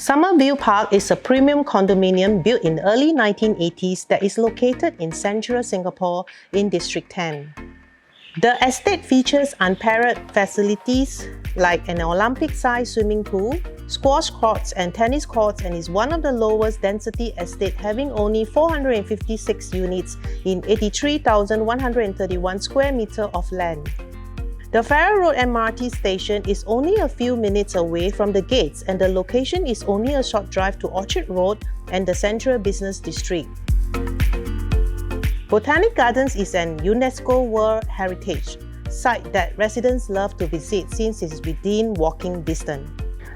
Sommerville Park is a premium condominium built in the early 1980s that is located in central Singapore in District 10. The estate features unparalleled facilities like an Olympic-sized swimming pool, squash courts and tennis courts, and is one of the lowest density estate, having only 456 units in 83,131 square meter of land. The Farrer Road MRT station is only a few minutes away from the gates, and the location is only a short drive to Orchard Road and the Central Business District. Botanic Gardens is an UNESCO World Heritage site that residents love to visit since it is within walking distance.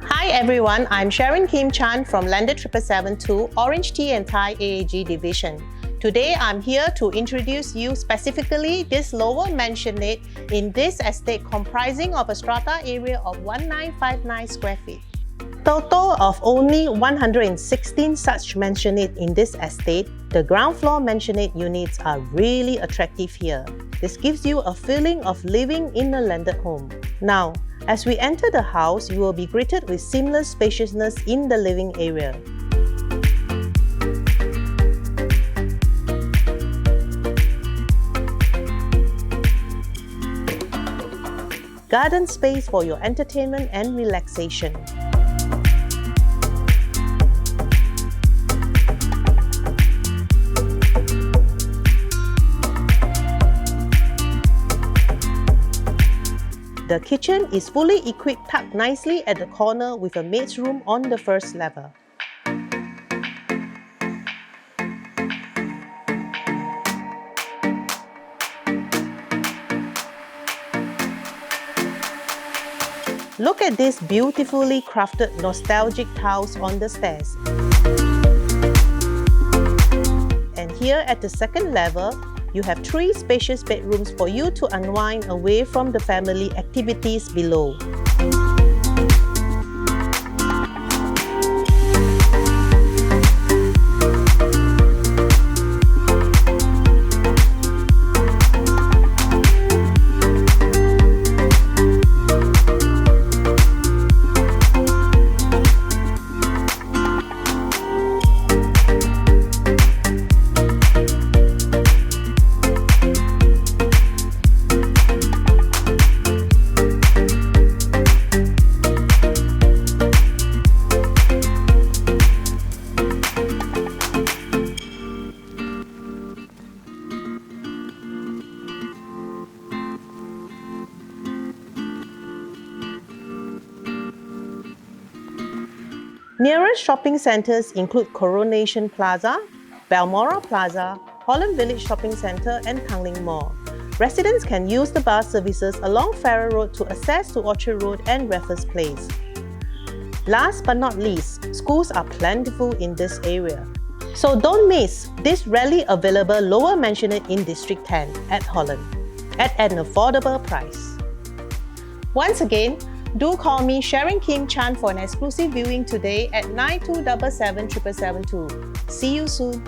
Hi everyone, I'm Sharon Kim Chan from Landed 777 OrangeTee and Thai AAG Division. Today I'm here to introduce you specifically this lower mansionette in this estate comprising of a strata area of 1959 square feet. Total of only 116 such mansionette in this estate, the ground floor mansionette units are really attractive here. This gives you a feeling of living in a landed home. Now, as we enter the house, you will be greeted with seamless spaciousness in the living area. Garden space for your entertainment and relaxation. The kitchen is fully equipped, tucked nicely at the corner with a maid's room on the first level. Look at this beautifully crafted nostalgic tiles on the stairs. And here at the second level, you have 3 spacious bedrooms for you to unwind away from the family activities below. Nearest shopping centres include Coronation Plaza, Balmoral Plaza, Holland Village Shopping Centre and Tanglin Mall. Residents can use the bus services along Farrer Road to access to Orchard Road and Raffles Place. Last but not least, schools are plentiful in this area. So don't miss this rarely available lower mansionette in District 10 at Holland at an affordable price. Once again, do call me Sharon Kim Chan for an exclusive viewing today at 9277 772. See you soon.